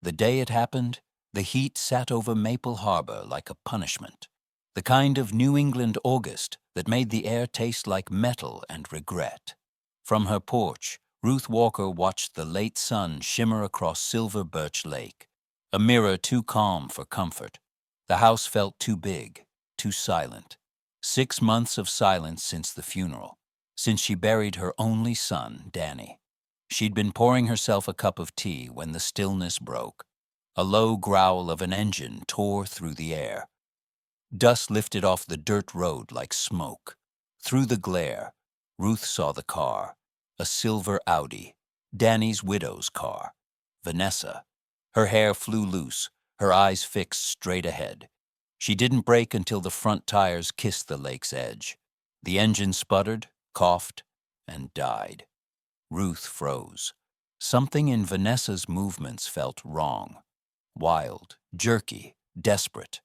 The day it happened, the heat sat over Maple Harbor like a punishment, the kind of New England August that made the air taste like metal and regret. From her porch, Ruth Walker watched the late sun shimmer across Silver Birch Lake, a mirror too calm for comfort. The house felt too big, too silent. 6 months of silence since the funeral, since she buried her only son, Danny. She'd been pouring herself a cup of tea when the stillness broke. A low growl of an engine tore through the air. Dust lifted off the dirt road like smoke. Through the glare, Ruth saw the car, a silver Audi, Danny's widow's car. Vanessa. Her hair flew loose, her eyes fixed straight ahead. She didn't brake until the front tires kissed the lake's edge. The engine sputtered, coughed, and died. Ruth froze. Something in Vanessa's movements felt wrong. Wild, jerky, desperate.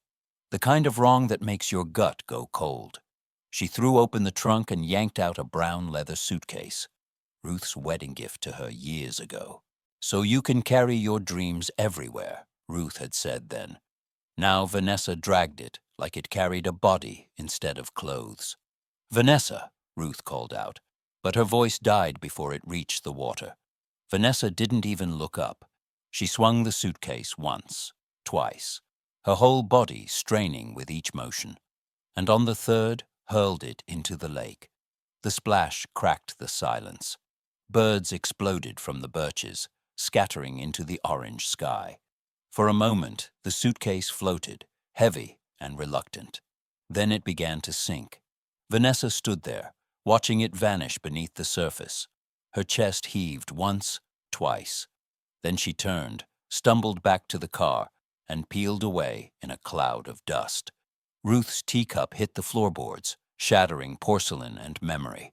The kind of wrong that makes your gut go cold. She threw open the trunk and yanked out a brown leather suitcase. Ruth's wedding gift to her years ago. "So you can carry your dreams everywhere," Ruth had said then. Now Vanessa dragged it like it carried a body instead of clothes. "Vanessa," Ruth called out, but her voice died before it reached the water. Vanessa didn't even look up. She swung the suitcase once, twice, her whole body straining with each motion, and on the third hurled it into the lake. The splash cracked the silence. Birds exploded from the birches, scattering into the orange sky. For a moment, the suitcase floated, heavy and reluctant. Then it began to sink. Vanessa stood there, watching it vanish beneath the surface. Her chest heaved once, twice. Then she turned, stumbled back to the car, and peeled away in a cloud of dust. Ruth's teacup hit the floorboards, shattering porcelain and memory.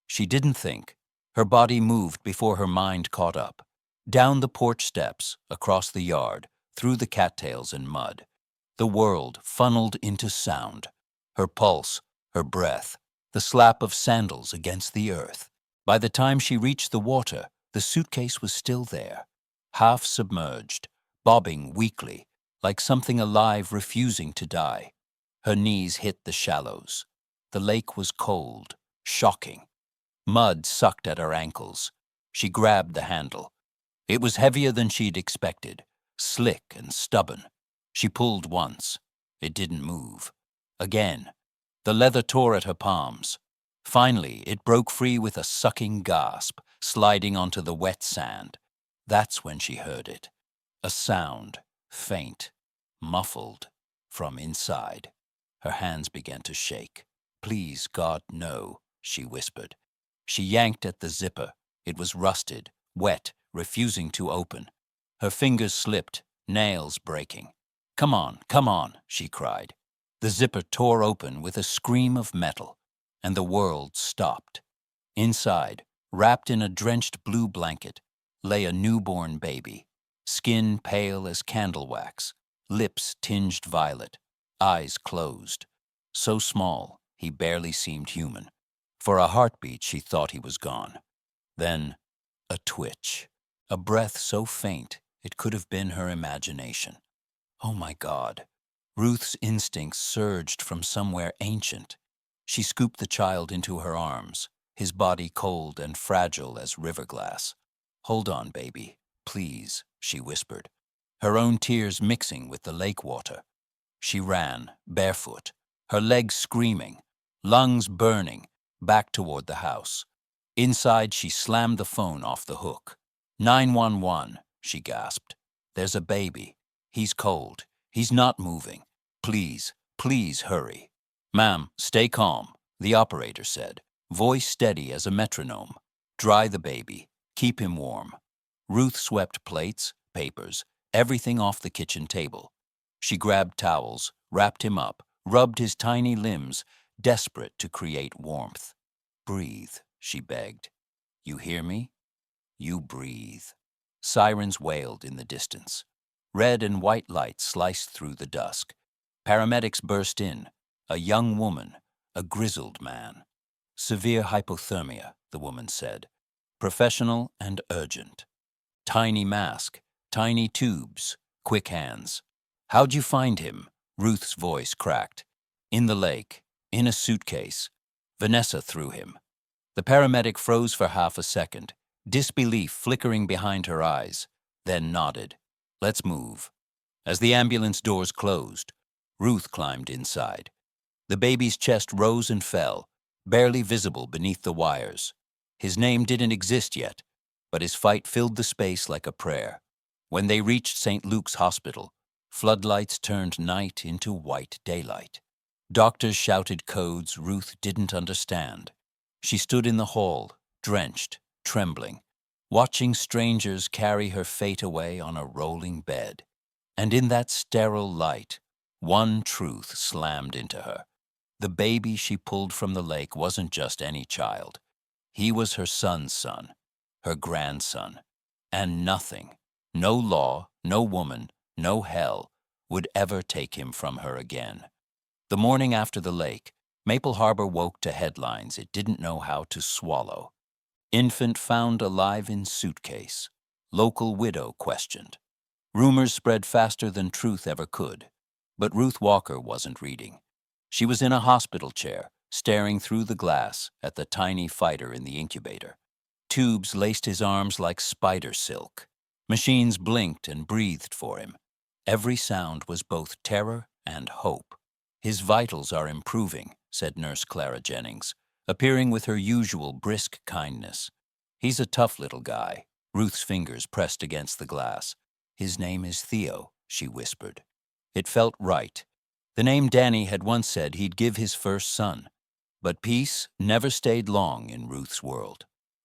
She didn't think. Her body moved before her mind caught up. Down the porch steps, across the yard, through the cattails and mud. The world funneled into sound. Her pulse, her breath, the slap of sandals against the earth. By the time she reached the water, the suitcase was still there, half submerged, bobbing weakly, like something alive refusing to die. Her knees hit the shallows. The lake was cold, shocking. Mud sucked at her ankles. She grabbed the handle. It was heavier than she'd expected, slick and stubborn. She pulled once. It didn't move. Again. The leather tore at her palms. Finally, it broke free with a sucking gasp, sliding onto the wet sand. That's when she heard it. A sound, faint, muffled, from inside. Her hands began to shake. "Please, God, no," she whispered. She yanked at the zipper. It was rusted, wet, refusing to open. Her fingers slipped, nails breaking. Come on," she cried. The zipper tore open with a scream of metal, and the world stopped. Inside, wrapped in a drenched blue blanket, lay a newborn baby, skin pale as candle wax, lips tinged violet, eyes closed. So small, he barely seemed human. For a heartbeat, she thought he was gone. Then, a twitch, a breath so faint it could have been her imagination. Oh my God! Ruth's instincts surged from somewhere ancient. She scooped the child into her arms, his body cold and fragile as river glass. "Hold on, baby, please," she whispered, her own tears mixing with the lake water. She ran, barefoot, her legs screaming, lungs burning, back toward the house. Inside, she slammed the phone off the hook. 911, she gasped. "There's a baby. He's cold. He's not moving. Please, please hurry." "Ma'am, stay calm," the operator said, voice steady as a metronome. "Dry the baby. Keep him warm." Ruth swept plates, papers, everything off the kitchen table. She grabbed towels, wrapped him up, rubbed his tiny limbs, desperate to create warmth. "Breathe," she begged. "You hear me? You breathe." Sirens wailed in the distance. Red and white lights sliced through the dusk. Paramedics burst in. A young woman, a grizzled man. "Severe hypothermia," the woman said. "Professional and urgent." "Tiny mask," Tiny tubes, quick hands. How'd you find him? Ruth's voice cracked. In the lake, in a suitcase. Vanessa threw him. The paramedic froze for half a second, disbelief flickering behind her eyes, then nodded. Let's move. As the ambulance doors closed, Ruth climbed inside. The baby's chest rose and fell, barely visible beneath the wires. His name didn't exist yet, but his fight filled the space like a prayer. When they reached St. Luke's Hospital, floodlights turned night into white daylight. Doctors shouted codes Ruth didn't understand. She stood in the hall, drenched, trembling, watching strangers carry her fate away on a rolling bed. And in that sterile light, one truth slammed into her. The baby she pulled from the lake wasn't just any child. He was her son's son, her grandson. And nothing, no law, no woman, no hell, would ever take him from her again. The morning after the lake, Maple Harbor woke to headlines it didn't know how to swallow. Infant found alive in suitcase. Local widow questioned. Rumors spread faster than truth ever could. But Ruth Walker wasn't reading. She was in a hospital chair, staring through the glass at the tiny fighter in the incubator. Tubes laced his arms like spider silk. Machines blinked and breathed for him. Every sound was both terror and hope. His vitals are improving, said Nurse Clara Jennings, appearing with her usual brisk kindness. He's a tough little guy. Ruth's fingers pressed against the glass. His name is Theo, she whispered. It felt right. The name Danny had once said he'd give his first son. But peace never stayed long in Ruth's world.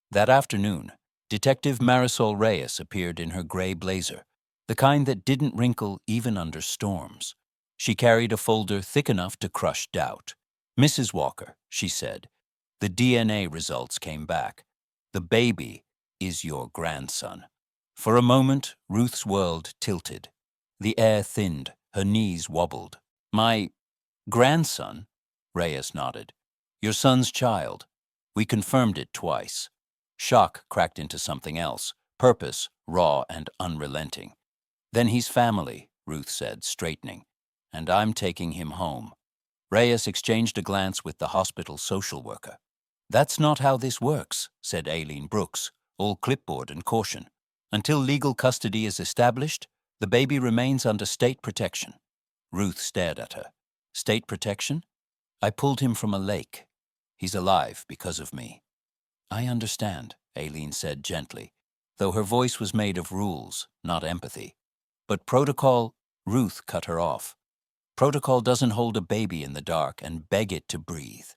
That afternoon, Detective Marisol Reyes appeared in her gray blazer, the kind that didn't wrinkle even under storms. She carried a folder thick enough to crush doubt. Mrs. Walker, she said, the DNA results came back. The baby is your grandson. For a moment, Ruth's world tilted. The air thinned, her knees wobbled. My grandson? Reyes nodded. Your son's child. We confirmed it twice. Shock cracked into something else, purpose, raw and unrelenting. Then he's family, Ruth said, straightening. And I'm taking him home. Reyes exchanged a glance with the hospital social worker. That's not how this works, said Aileen Brooks, all clipboard and caution. Until legal custody is established, the baby remains under state protection. Ruth stared at her. State protection? I pulled him from a lake. He's alive because of me. I understand, Aileen said gently, though her voice was made of rules, not empathy. But protocol, Ruth cut her off. Protocol doesn't hold a baby in the dark and beg it to breathe.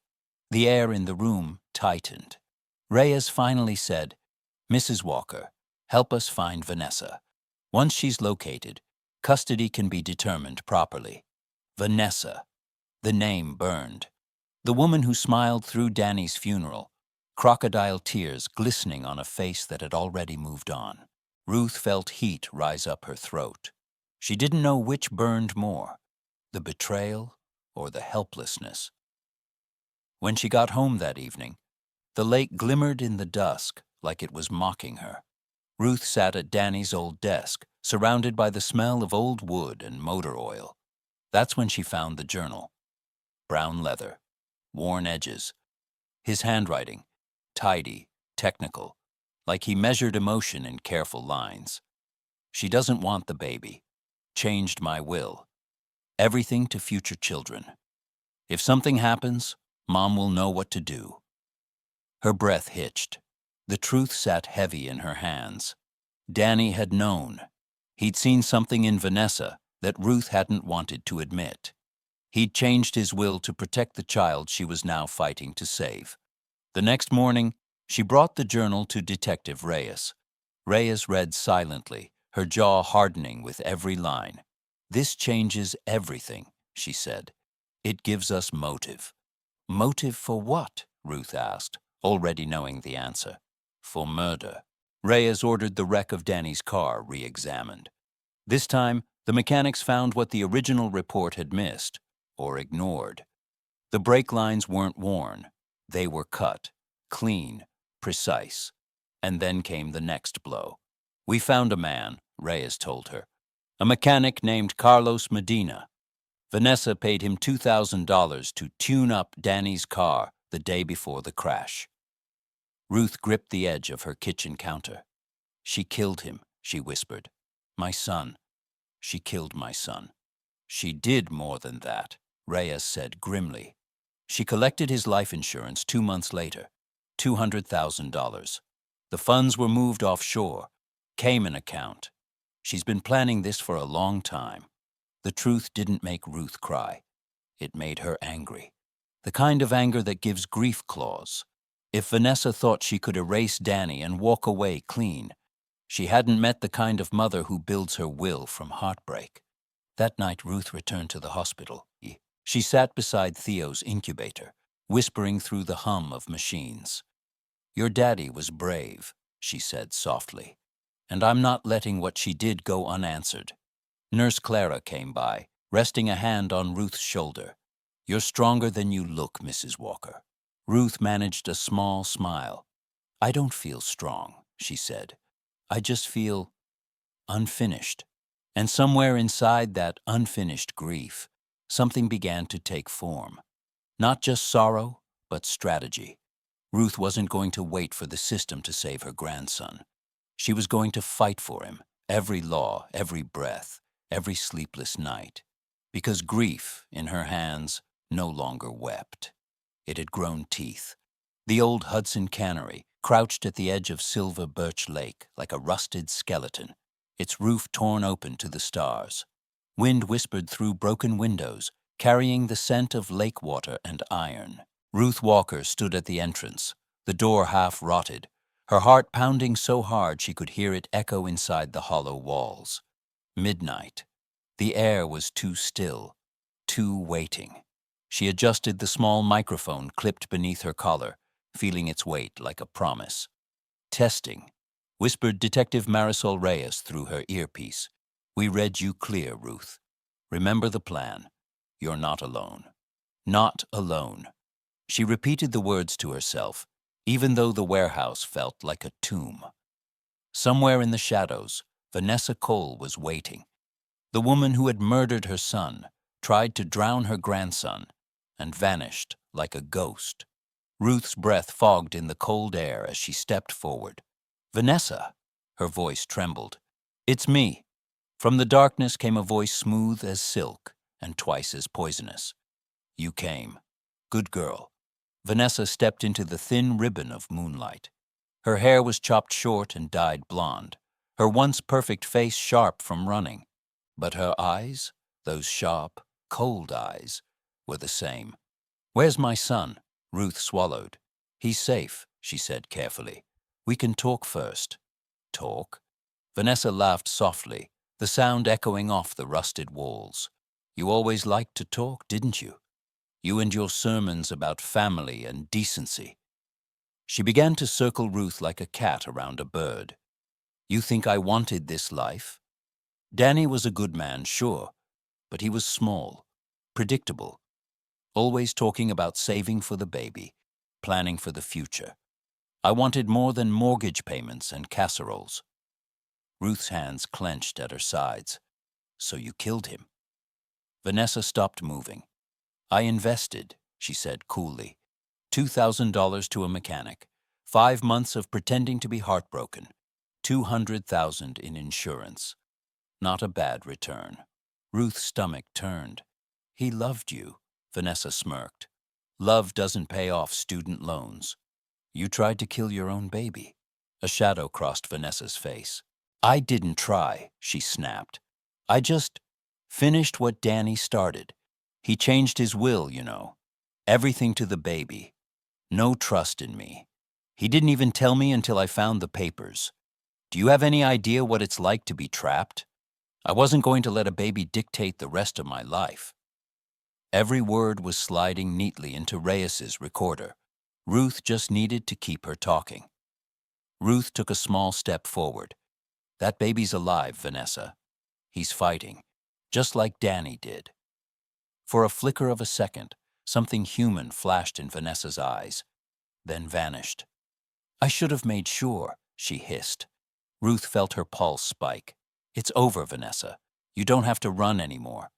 The air in the room tightened. Reyes finally said, Mrs. Walker, help us find Vanessa. Once she's located, custody can be determined properly. Vanessa. The name burned. The woman who smiled through Danny's funeral, crocodile tears glistening on a face that had already moved on. Ruth felt heat rise up her throat. She didn't know which burned more, the betrayal or the helplessness. When she got home that evening, the lake glimmered in the dusk like it was mocking her. Ruth sat at Danny's old desk, surrounded by the smell of old wood and motor oil. That's when she found the journal. Brown leather, worn edges. His handwriting, tidy, technical, like he measured emotion in careful lines. She doesn't want the baby. Changed my will. Everything to future children. If something happens, Mom will know what to do. Her breath hitched. The truth sat heavy in her hands. Danny had known. He'd seen something in Vanessa that Ruth hadn't wanted to admit. He'd changed his will to protect the child she was now fighting to save. The next morning, she brought the journal to Detective Reyes. Reyes read silently, her jaw hardening with every line. This changes everything, she said. It gives us motive. Motive for what? Ruth asked, already knowing the answer. For murder. Reyes ordered the wreck of Danny's car re-examined. This time, the mechanics found what the original report had missed, or ignored. The brake lines weren't worn. They were cut, clean, precise. And then came the next blow. We found a man, Reyes told her. A mechanic named Carlos Medina. Vanessa paid him $2,000 to tune up Danny's car the day before the crash. Ruth gripped the edge of her kitchen counter. She killed him, she whispered. My son. She killed my son. She did more than that, Reyes said grimly. She collected his life insurance 2 months later, $200,000. The funds were moved offshore, Cayman account. She's been planning this for a long time. The truth didn't make Ruth cry. It made her angry. The kind of anger that gives grief claws. If Vanessa thought she could erase Danny and walk away clean, she hadn't met the kind of mother who builds her will from heartbreak. That night, Ruth returned to the hospital. She sat beside Theo's incubator, whispering through the hum of machines. Your daddy was brave, she said softly, and I'm not letting what she did go unanswered. Nurse Clara came by, resting a hand on Ruth's shoulder. You're stronger than you look, Mrs. Walker. Ruth managed a small smile. I don't feel strong, she said. I just feel unfinished. And somewhere inside that unfinished grief, something began to take form. Not just sorrow, but strategy. Ruth wasn't going to wait for the system to save her grandson. She was going to fight for him, every law, every breath, every sleepless night. Because grief, in her hands, no longer wept. It had grown teeth. The old Hudson cannery crouched at the edge of Silver Birch Lake like a rusted skeleton, its roof torn open to the stars. Wind whispered through broken windows, carrying the scent of lake water and iron. Ruth Walker stood at the entrance, the door half rotted, her heart pounding so hard she could hear it echo inside the hollow walls. Midnight. The air was too still, too waiting. She adjusted the small microphone clipped beneath her collar, feeling its weight like a promise. Testing, whispered Detective Marisol Reyes through her earpiece. We read you clear, Ruth. Remember the plan. You're not alone. Not alone. She repeated the words to herself, even though the warehouse felt like a tomb. Somewhere in the shadows, Vanessa Cole was waiting. The woman who had murdered her son, tried to drown her grandson, and vanished like a ghost. Ruth's breath fogged in the cold air as she stepped forward. Vanessa, her voice trembled. It's me. From the darkness came a voice smooth as silk and twice as poisonous. You came. Good girl. Vanessa stepped into the thin ribbon of moonlight. Her hair was chopped short and dyed blonde, her once perfect face sharp from running. But her eyes, those sharp, cold eyes, were the same. Where's my son? Ruth swallowed. He's safe, she said carefully. We can talk first. Talk? Vanessa laughed softly, the sound echoing off the rusted walls. You always liked to talk, didn't you? You and your sermons about family and decency. She began to circle Ruth like a cat around a bird. You think I wanted this life? Danny was a good man, sure, but he was small, predictable, always talking about saving for the baby, planning for the future. I wanted more than mortgage payments and casseroles. Ruth's hands clenched at her sides. So you killed him. Vanessa stopped moving. I invested, she said coolly. $2,000 to a mechanic, 5 months of pretending to be heartbroken, $200,000 in insurance. Not a bad return. Ruth's stomach turned. He loved you, Vanessa smirked. Love doesn't pay off student loans. You tried to kill your own baby. A shadow crossed Vanessa's face. I didn't try, she snapped. I just finished what Danny started. He changed his will, you know. Everything to the baby. No trust in me. He didn't even tell me until I found the papers. Do you have any idea what it's like to be trapped? I wasn't going to let a baby dictate the rest of my life. Every word was sliding neatly into Reyes's recorder. Ruth just needed to keep her talking. Ruth took a small step forward. That baby's alive, Vanessa. He's fighting, just like Danny did. For a flicker of a second, something human flashed in Vanessa's eyes, then vanished. I should have made sure, she hissed. Ruth felt her pulse spike. It's over, Vanessa. You don't have to run anymore.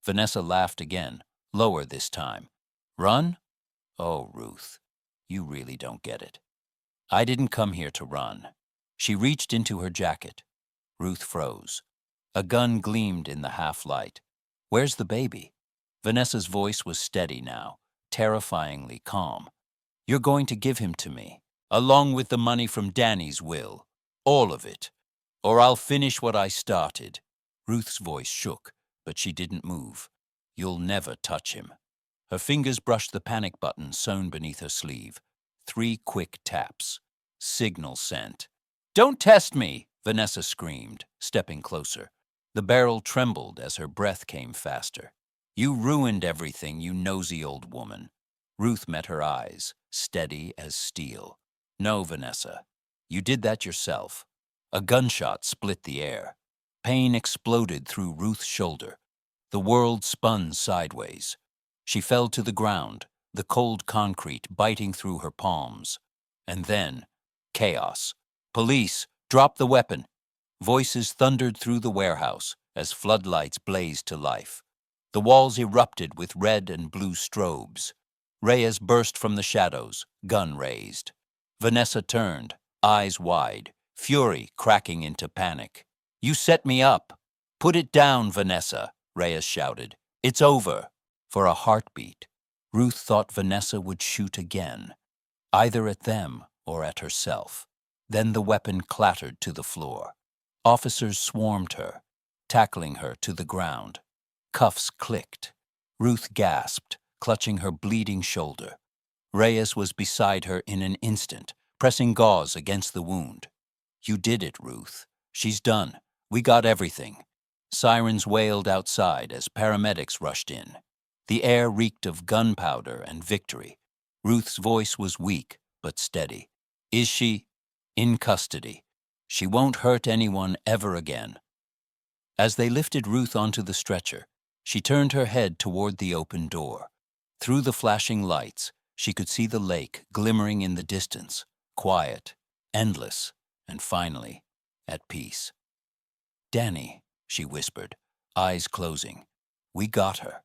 Vanessa laughed again, lower this time. Run? Oh, Ruth, you really don't get it. I didn't come here to run. She reached into her jacket. Ruth froze. A gun gleamed in the half-light. Where's the baby? Vanessa's voice was steady now, terrifyingly calm. You're going to give him to me, along with the money from Danny's will. All of it. Or I'll finish what I started. Ruth's voice shook, but she didn't move. You'll never touch him. Her fingers brushed the panic button sewn beneath her sleeve. 3 quick taps. Signal sent. Don't test me, Vanessa screamed, stepping closer. The barrel trembled as her breath came faster. You ruined everything, you nosy old woman. Ruth met her eyes, steady as steel. No, Vanessa. You did that yourself. A gunshot split the air. Pain exploded through Ruth's shoulder. The world spun sideways. She fell to the ground, the cold concrete biting through her palms. And then, chaos. Police, drop the weapon. Voices thundered through the warehouse as floodlights blazed to life. The walls erupted with red and blue strobes. Reyes burst from the shadows, gun raised. Vanessa turned, eyes wide, fury cracking into panic. You set me up. Put it down, Vanessa, Reyes shouted. It's over. For a heartbeat, Ruth thought Vanessa would shoot again, either at them or at herself. Then the weapon clattered to the floor. Officers swarmed her, tackling her to the ground. Cuffs clicked. Ruth gasped, clutching her bleeding shoulder. Reyes was beside her in an instant, pressing gauze against the wound. You did it, Ruth. She's done. We got everything. Sirens wailed outside as paramedics rushed in. The air reeked of gunpowder and victory. Ruth's voice was weak but steady. Is she in custody? She won't hurt anyone ever again. As they lifted Ruth onto the stretcher, she turned her head toward the open door. Through the flashing lights, she could see the lake glimmering in the distance, quiet, endless, and finally, at peace. Danny, she whispered, eyes closing. We got her.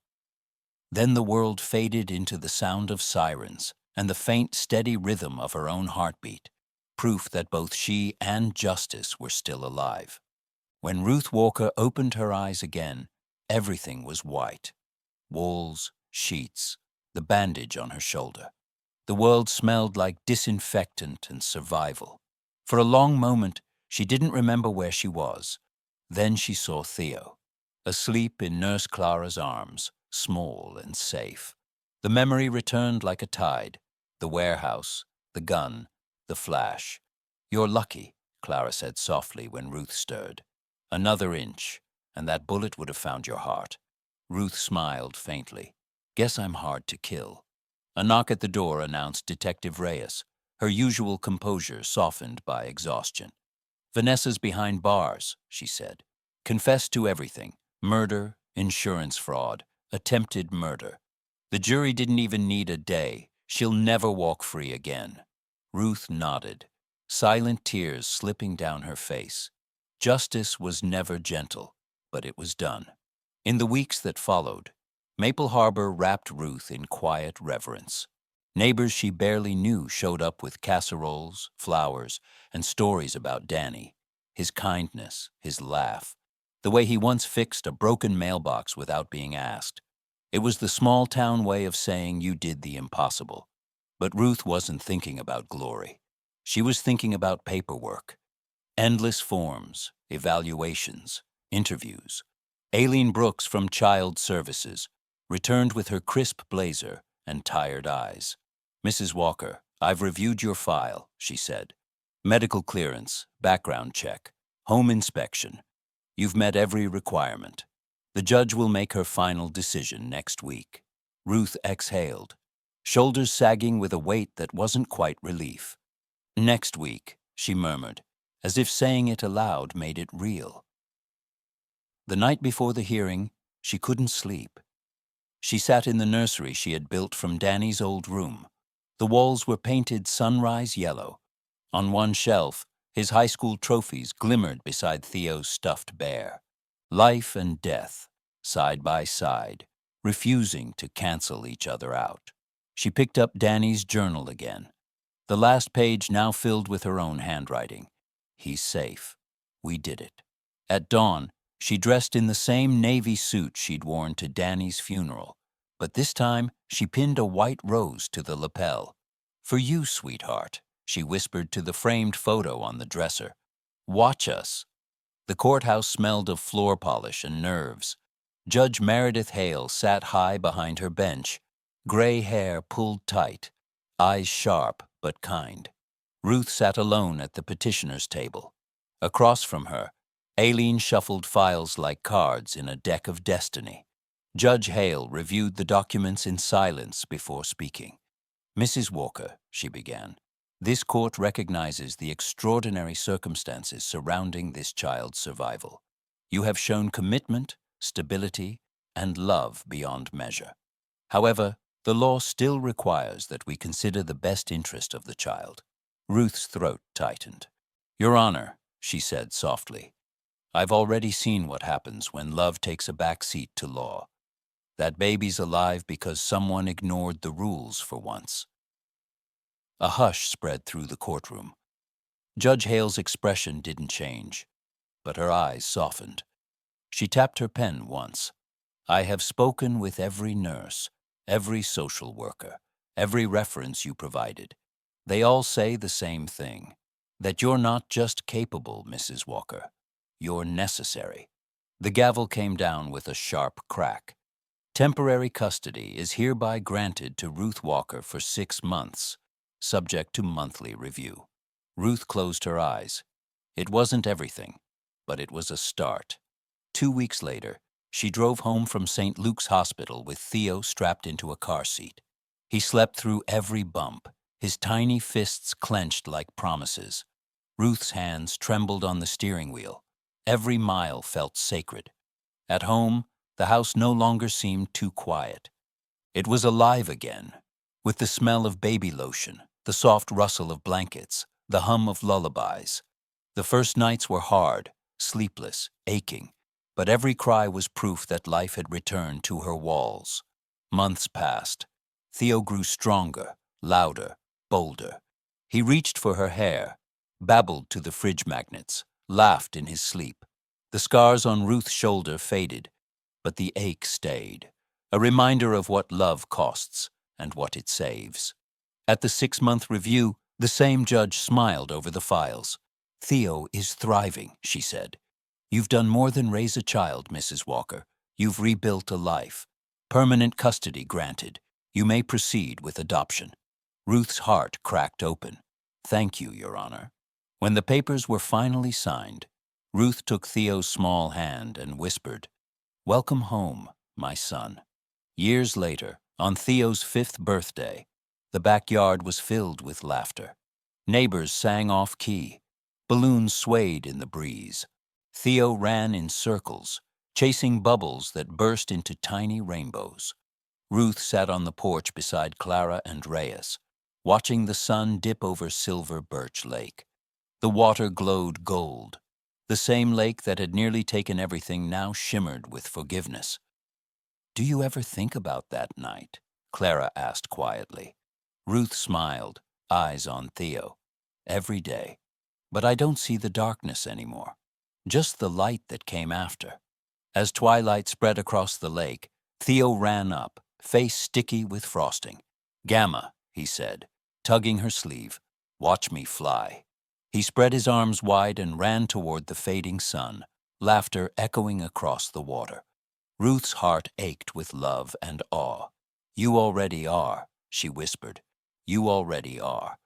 Then the world faded into the sound of sirens and the faint, steady rhythm of her own heartbeat, proof that both she and justice were still alive. When Ruth Walker opened her eyes again, everything was white. Walls, sheets, the bandage on her shoulder. The world smelled like disinfectant and survival. For a long moment, she didn't remember where she was. Then she saw Theo, asleep in Nurse Clara's arms, small and safe. The memory returned like a tide. The warehouse, the gun, the flash. You're lucky, Clara said softly when Ruth stirred. Another inch, and that bullet would have found your heart. Ruth smiled faintly. Guess I'm hard to kill. A knock at the door announced Detective Reyes, her usual composure softened by exhaustion. Vanessa's behind bars, she said. Confess to everything. Murder, insurance fraud, attempted murder. The jury didn't even need a day. She'll never walk free again. Ruth nodded, silent tears slipping down her face. Justice was never gentle, but it was done. In the weeks that followed, Maple Harbor wrapped Ruth in quiet reverence. Neighbors she barely knew showed up with casseroles, flowers, and stories about Danny, his kindness, his laugh, the way he once fixed a broken mailbox without being asked. It was the small-town way of saying you did the impossible. But Ruth wasn't thinking about glory. She was thinking about paperwork. Endless forms, evaluations, interviews. Aileen Brooks from Child Services returned with her crisp blazer and tired eyes. Mrs. Walker, I've reviewed your file, she said. Medical clearance, background check, home inspection. You've met every requirement. The judge will make her final decision next week. Ruth exhaled, shoulders sagging with a weight that wasn't quite relief. Next week, she murmured, as if saying it aloud made it real. The night before the hearing, she couldn't sleep. She sat in the nursery she had built from Danny's old room. The walls were painted sunrise yellow. On one shelf, His high school trophies glimmered beside Theo's stuffed bear. Life and death, side by side, refusing to cancel each other out. She picked up Danny's journal again, the last page now filled with her own handwriting. He's safe. We did it. At dawn, she dressed in the same navy suit she'd worn to Danny's funeral, but this time she pinned a white rose to the lapel. "For you, sweetheart," she whispered to the framed photo on the dresser. "Watch us." The courthouse smelled of floor polish and nerves. Judge Meredith Hale sat high behind her bench, gray hair pulled tight, eyes sharp but kind. Ruth sat alone at the petitioner's table. Across from her, Aileen shuffled files like cards in a deck of destiny. Judge Hale reviewed the documents in silence before speaking. "Mrs. Walker," she began, "this court recognizes the extraordinary circumstances surrounding this child's survival. You have shown commitment, stability, and love beyond measure. However, the law still requires that we consider the best interest of the child." Ruth's throat tightened. "Your Honor," she said softly, "I've already seen what happens when love takes a back seat to law. That baby's alive because someone ignored the rules for once." A hush spread through the courtroom. Judge Hale's expression didn't change, but her eyes softened. She tapped her pen once. "I have spoken with every nurse, every social worker, every reference you provided. They all say the same thing, that you're not just capable, Mrs. Walker. You're necessary." The gavel came down with a sharp crack. "Temporary custody is hereby granted to Ruth Walker for 6 months, subject to monthly review." Ruth closed her eyes. It wasn't everything, but it was a start. 2 weeks later, she drove home from St. Luke's Hospital with Theo strapped into a car seat. He slept through every bump, his tiny fists clenched like promises. Ruth's hands trembled on the steering wheel. Every mile felt sacred. At home, the house no longer seemed too quiet. It was alive again, with the smell of baby lotion, the soft rustle of blankets, the hum of lullabies. The first nights were hard, sleepless, aching, but every cry was proof that life had returned to her walls. Months passed. Theo grew stronger, louder, bolder. He reached for her hair, babbled to the fridge magnets, laughed in his sleep. The scars on Ruth's shoulder faded, but the ache stayed, a reminder of what love costs and what it saves. At the 6-month review, the same judge smiled over the files. "Theo is thriving," she said. "You've done more than raise a child, Mrs. Walker. You've rebuilt a life. Permanent custody granted. You may proceed with adoption." Ruth's heart cracked open. "Thank you, Your Honor." When the papers were finally signed, Ruth took Theo's small hand and whispered, "Welcome home, my son." Years later, on Theo's 5th birthday, the backyard was filled with laughter. Neighbors sang off-key. Balloons swayed in the breeze. Theo ran in circles, chasing bubbles that burst into tiny rainbows. Ruth sat on the porch beside Clara and Reyes, watching the sun dip over Silver Birch Lake. The water glowed gold. The same lake that had nearly taken everything now shimmered with forgiveness. "Do you ever think about that night?" Clara asked quietly. Ruth smiled, eyes on Theo. "Every day. But I don't see the darkness anymore. Just the light that came after." As twilight spread across the lake, Theo ran up, face sticky with frosting. "Gamma," he said, tugging her sleeve. "Watch me fly." He spread his arms wide and ran toward the fading sun, laughter echoing across the water. Ruth's heart ached with love and awe. "You already are," she whispered. "You already are."